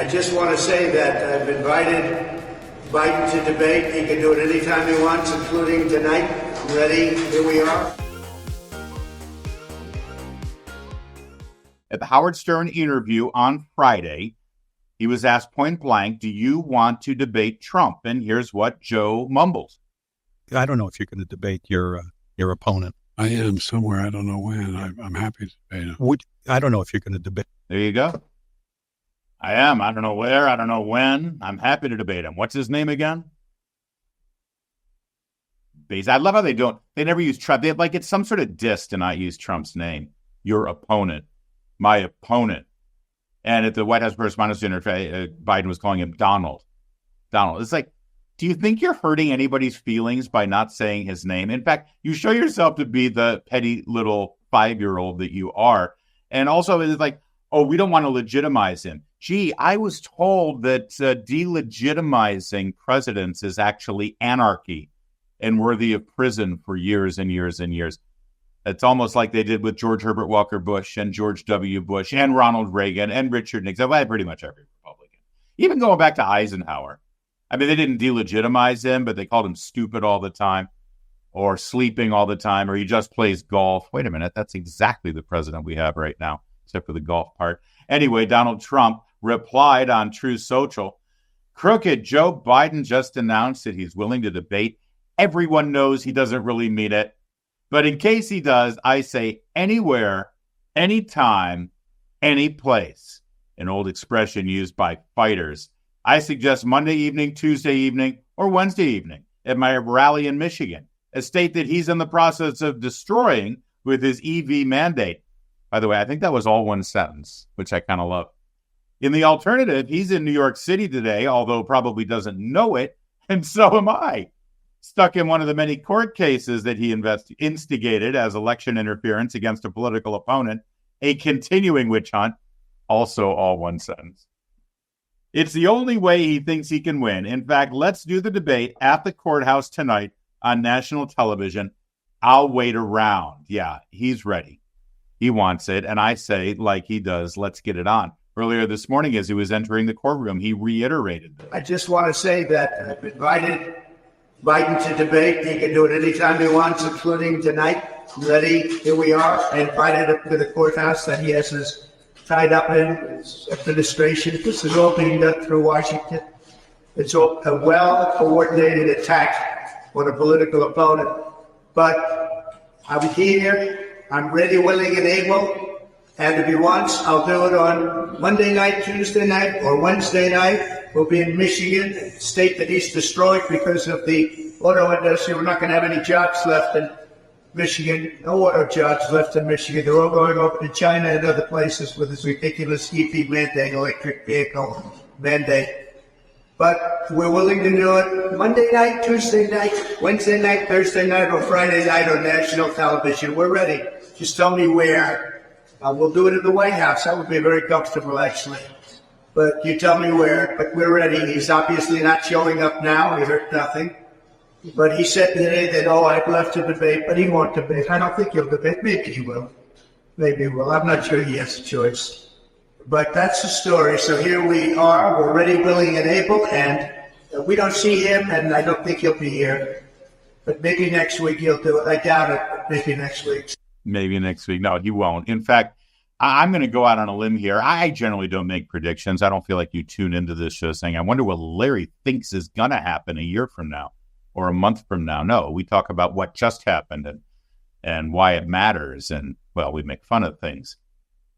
I just want to say that I've invited Biden to debate. He can do it anytime he wants, including tonight. I'm ready. Here we are. At the Howard Stern interview on Friday, he was asked point blank, do you want to debate Trump? And here's what Joe mumbles. I don't know if you're going to debate your opponent. I am somewhere. I don't know when. I'm happy to debate him. I don't know if you're going to debate. There you go. I am. I don't know where. I don't know when. I'm happy to debate him. What's his name again? I love how they never use Trump. It's some sort of diss to not use Trump's name. Your opponent. My opponent. And at the White House Correspondents' Dinner, Biden was calling him Donald. Donald. It's like, do you think you're hurting anybody's feelings by not saying his name? In fact, you show yourself to be the petty little 5-year-old that you are. And also, it's like, oh, we don't want to legitimize him. Gee, I was told that delegitimizing presidents is actually anarchy and worthy of prison for years and years and years. It's almost like they did with George Herbert Walker Bush and George W. Bush and Ronald Reagan and Richard Nixon. Well, pretty much every Republican. Even going back to Eisenhower. I mean, they didn't delegitimize him, but they called him stupid all the time or sleeping all the time, or he just plays golf. Wait a minute. That's exactly the president we have right now, except for the golf part. Anyway, Donald Trump replied on Truth Social, crooked Joe Biden just announced that he's willing to debate. Everyone knows he doesn't really mean it. But in case he does, I say anywhere, anytime, any place, an old expression used by fighters. I suggest Monday evening, Tuesday evening, or Wednesday evening at my rally in Michigan, a state that he's in the process of destroying with his EV mandate. By the way, I think that was all one sentence, which I kind of love. In the alternative, he's in New York City today, although probably doesn't know it, and so am I. Stuck in one of the many court cases that he instigated as election interference against a political opponent, a continuing witch hunt, also all one sentence. It's the only way he thinks he can win. In fact, let's do the debate at the courthouse tonight on national television. I'll wait around. Yeah, he's ready. He wants it. And I say, like he does, let's get it on. Earlier this morning, as he was entering the courtroom, he reiterated this. I just want to say that I've invited Biden to debate. He can do it anytime he wants, including tonight. I'm ready. Here we are. I invited him to the courthouse that he has his tied up in his administration. This is all being done through Washington. It's all a well-coordinated attack on a political opponent. But I'm here. I'm ready, willing, and able. And if he wants, I'll do it on Monday night, Tuesday night, or Wednesday night. We'll be in Michigan, a state that he's destroyed because of the auto industry. We're not going to have any jobs left in Michigan. No auto jobs left in Michigan. They're all going over to China and other places with this ridiculous EV mandate, electric vehicle mandate. But we're willing to do it Monday night, Tuesday night, Wednesday night, Thursday night, or Friday night on national television. We're ready. Just tell me where. We'll do it in the White House. That would be very comfortable, actually. But you tell me where. But we're ready. He's obviously not showing up now. He heard nothing. But he said today that, I'd love to debate, but he won't debate. I don't think he'll debate. Maybe he will. Maybe he will. I'm not sure he has a choice. But that's the story. So here we are. We're ready, willing, and able. And we don't see him, and I don't think he'll be here. But maybe next week he'll do it. I doubt it, but maybe next week. Maybe next week. No, he won't. In fact, I'm going to go out on a limb here. I generally don't make predictions. I don't feel like you tune into this show saying, I wonder what Larry thinks is going to happen a year from now or a month from now. No, we talk about what just happened and why it matters. And, well, we make fun of things.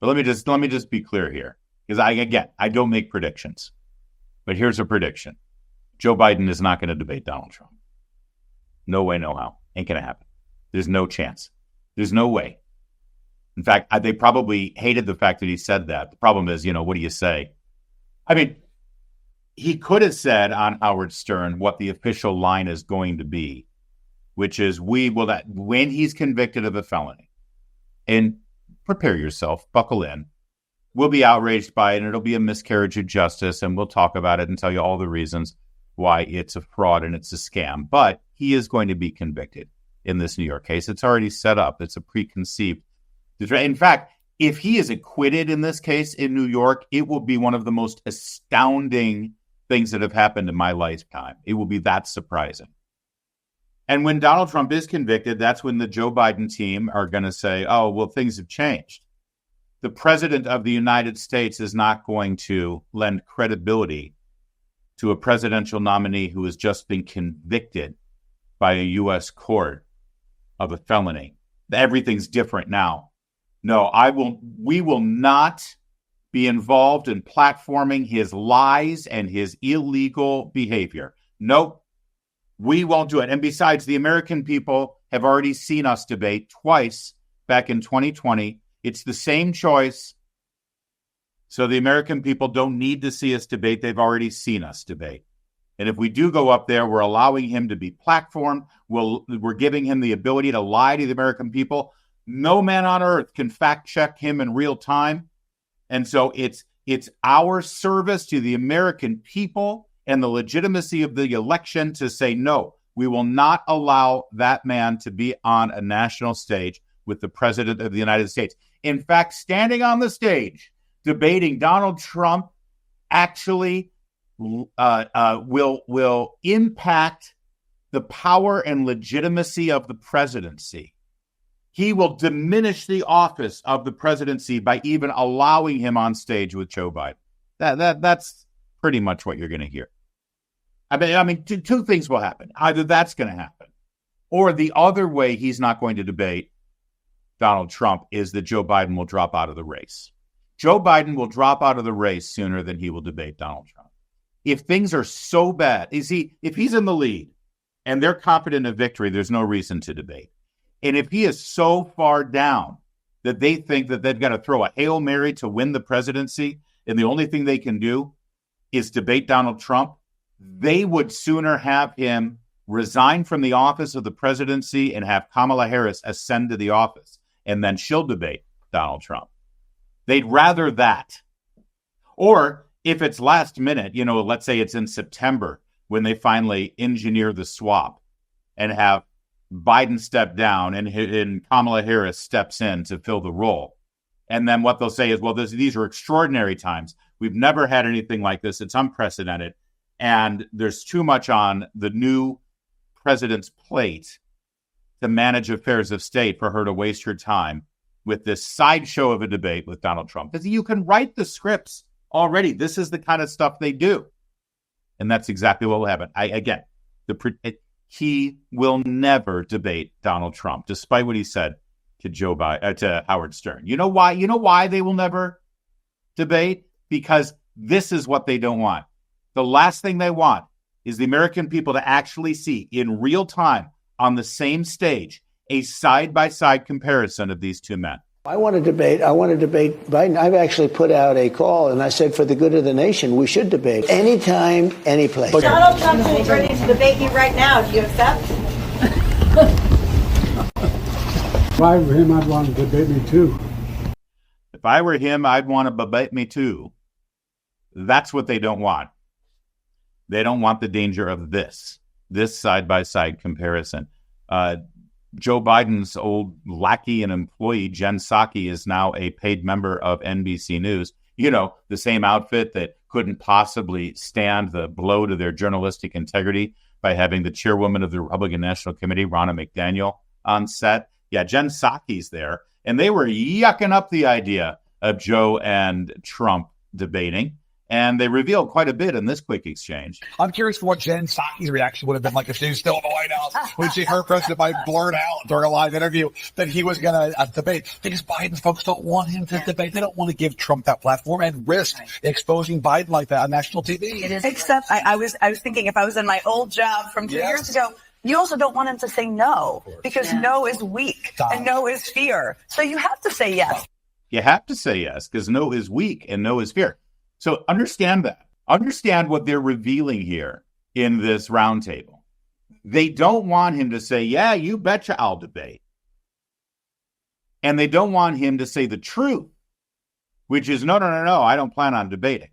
But let me just be clear here. Because, I don't make predictions. But here's a prediction. Joe Biden is not going to debate Donald Trump. No way, no how. Ain't going to happen. There's no chance. There's no way. In fact, they probably hated the fact that he said that. The problem is, what do you say? I mean, he could have said on Howard Stern what the official line is going to be, which is that when he's convicted of a felony, and prepare yourself, buckle in, we'll be outraged by it, and it'll be a miscarriage of justice, and we'll talk about it and tell you all the reasons why it's a fraud and it's a scam. But he is going to be convicted in this New York case. It's already set up. It's a preconceived. In fact, If he is acquitted in this case in New York, it will be one of the most astounding things that have happened in my lifetime. It will be that surprising. And when Donald Trump is convicted, that's when the Joe Biden team are going to say, oh, well, things have changed. The president of the United States is not going to lend credibility to a presidential nominee who has just been convicted by a U.S. court of a felony. Everything's different now. No, we will not be involved in platforming his lies and his illegal behavior. Nope, we won't do it. And besides, the American people have already seen us debate twice back in 2020. It's the same choice. So the American people don't need to see us debate. They've already seen us debate. And if we do go up there, we're allowing him to be platformed. We're giving him the ability to lie to the American people. No man on earth can fact check him in real time. And so it's our service to the American people and the legitimacy of the election to say, no, we will not allow that man to be on a national stage with the president of the United States. In fact, standing on the stage, debating Donald Trump actually will impact the power and legitimacy of the presidency. He will diminish the office of the presidency by even allowing him on stage with Joe Biden. That's pretty much what you're going to hear. I mean, two things will happen. Either that's going to happen, or the other way he's not going to debate Donald Trump is that Joe Biden will drop out of the race. Joe Biden will drop out of the race sooner than he will debate Donald Trump. If things are so bad, if he's in the lead and they're confident of victory, there's no reason to debate. And if he is so far down that they think that they've got to throw a Hail Mary to win the presidency, and the only thing they can do is debate Donald Trump, they would sooner have him resign from the office of the presidency and have Kamala Harris ascend to the office, and then she'll debate Donald Trump. They'd rather that. Or if it's last minute, let's say it's in September when they finally engineer the swap and have Biden step down and Kamala Harris steps in to fill the role. And then what they'll say is, well, these are extraordinary times. We've never had anything like this. It's unprecedented. And there's too much on the new president's plate to manage affairs of state for her to waste her time with this sideshow of a debate with Donald Trump. Because you can write the scripts already. This is the kind of stuff they do. And that's exactly what will happen. He will never debate Donald Trump, despite what he said to Howard Stern. You know why? You know why they will never debate? Because this is what they don't want. The last thing they want is the American people to actually see in real time on the same stage a side-by-side comparison of these two men. I want to debate Biden. I've actually put out a call, and I said, for the good of the nation, we should debate anytime, any place. Donald Trump is ready to debate you right now. Do you accept? If I were him, I'd want to debate me too. If I were him, I'd want to debate me too. That's what they don't want. They don't want the danger of this side-by-side comparison. Joe Biden's old lackey and employee, Jen Psaki, is now a paid member of NBC News. The same outfit that couldn't possibly stand the blow to their journalistic integrity by having the chairwoman of the Republican National Committee, Ronna McDaniel, on set. Yeah, Jen Psaki's there. And they were yucking up the idea of Joe and Trump debating. And they revealed quite a bit in this quick exchange. I'm curious for what Jen Psaki's reaction would have been like if she was still in the White House when she heard President Biden blurt out during a live interview that he was going to debate. Because Biden's folks don't want him to debate. They don't want to give Trump that platform and risk exposing Biden like that on national TV. It is. Except I was thinking if I was in my old job from 2 years ago, you also don't want him to say no because no is weak and no is fear. So you have to say yes. You have to say yes because no is weak and no is fear. So understand that. Understand what they're revealing here in this roundtable. They don't want him to say, yeah, you betcha I'll debate. And they don't want him to say the truth, which is, no, I don't plan on debating.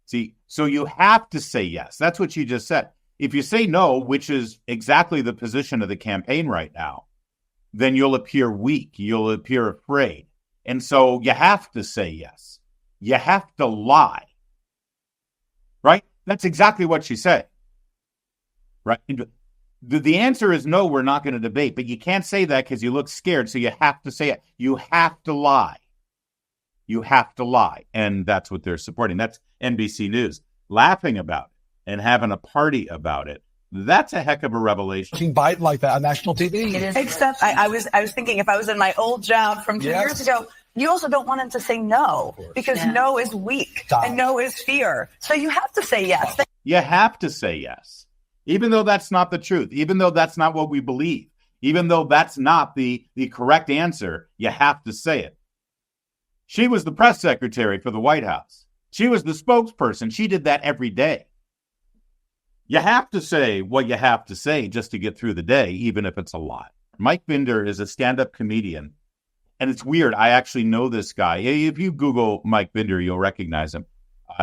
See, so you have to say yes. That's what you just said. If you say no, which is exactly the position of the campaign right now, then you'll appear weak. You'll appear afraid. And so you have to say yes. You have to lie. Right? That's exactly what she said. Right? The answer is no, we're not going to debate. But you can't say that because you look scared. So you have to say it. You have to lie. You have to lie. And that's what they're supporting. That's NBC News laughing about it and having a party about it. That's a heck of a revelation. Seeing Biden like that on national TV. It is. Except I was thinking if I was in my old job from 2 years ago, you also don't want him to say no because no is weak and no is fear. So you have to say yes. You have to say yes, even though that's not the truth, even though that's not what we believe, even though that's not the correct answer. You have to say it. She was the press secretary for the White House. She was the spokesperson. She did that every day. You have to say what you have to say just to get through the day, even if it's a lie. Mike Binder is a stand-up comedian. And it's weird. I actually know this guy. If you Google Mike Binder, you'll recognize him.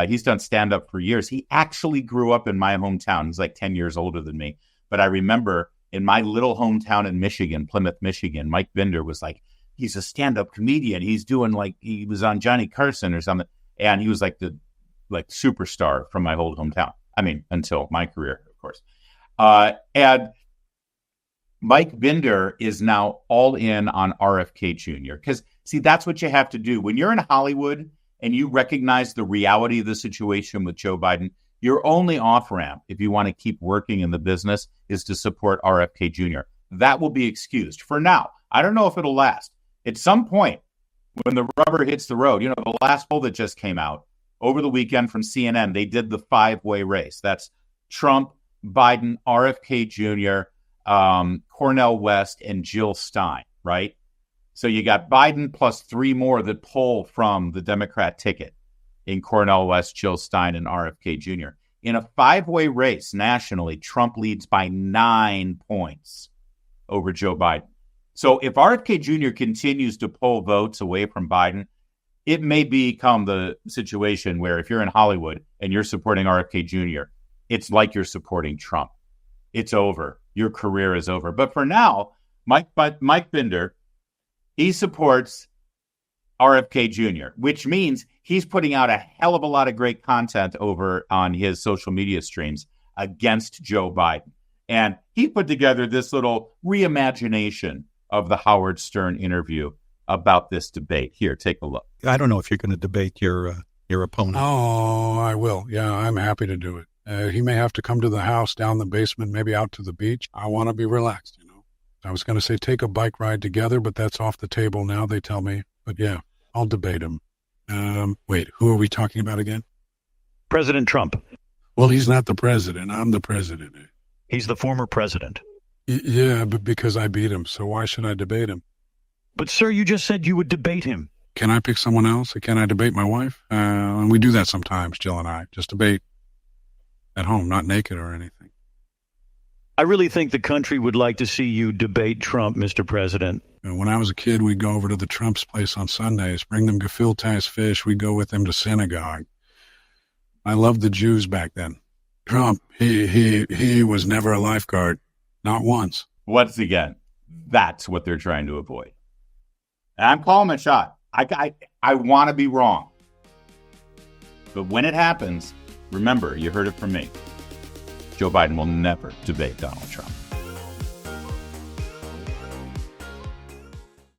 He's done stand-up for years. He actually grew up in my hometown. He's like 10 years older than me. But I remember in my little hometown in Michigan, Plymouth, Michigan, Mike Binder was like, he's a stand-up comedian. He's doing like, he was on Johnny Carson or something. And he was like the superstar from my whole hometown. I mean, until my career, of course. And Mike Binder is now all in on RFK Jr. Because, see, that's what you have to do. When you're in Hollywood and you recognize the reality of the situation with Joe Biden, your only off-ramp, if you want to keep working in the business, is to support RFK Jr. That will be excused for now. I don't know if it'll last. At some point, when the rubber hits the road, the last poll that just came out over the weekend from CNN, they did the 5-way race. That's Trump, Biden, RFK Jr., Cornel West, and Jill Stein, right? So you got Biden plus 3 more that poll from the Democrat ticket in Cornel West, Jill Stein, and RFK Jr. In a 5-way race nationally, Trump leads by 9 points over Joe Biden. So if RFK Jr. continues to pull votes away from Biden, it may become the situation where if you're in Hollywood and you're supporting RFK Jr., it's like you're supporting Trump. It's over. Your career is over. But for now, Mike Binder, he supports RFK Jr., which means he's putting out a hell of a lot of great content over on his social media streams against Joe Biden. And he put together this little reimagination of the Howard Stern interview about this debate. Here, take a look. I don't know if you're going to debate your opponent. Oh, I will. Yeah, I'm happy to do it. He may have to come to the house, down the basement, maybe out to the beach. I want to be relaxed, I was going to say take a bike ride together, but that's off the table now, they tell me. But yeah, I'll debate him. Wait, who are we talking about again? President Trump. Well, he's not the president. I'm the president. He's the former president. Yeah, but because I beat him, so why should I debate him? But, sir, you just said you would debate him. Can I pick someone else? Can I debate my wife? And we do that sometimes, Jill and I. Just debate at home, not naked or anything. I really think the country would like to see you debate Trump, Mr. President. When I was a kid, we'd go over to the Trump's place on Sundays, bring them gefilte fish. We'd go with them to synagogue. I loved the Jews back then. Trump, he was never a lifeguard. Not once. Once again, that's what they're trying to avoid. And I'm calling a shot. I want to be wrong. But when it happens, remember, you heard it from me. Joe Biden will never debate Donald Trump.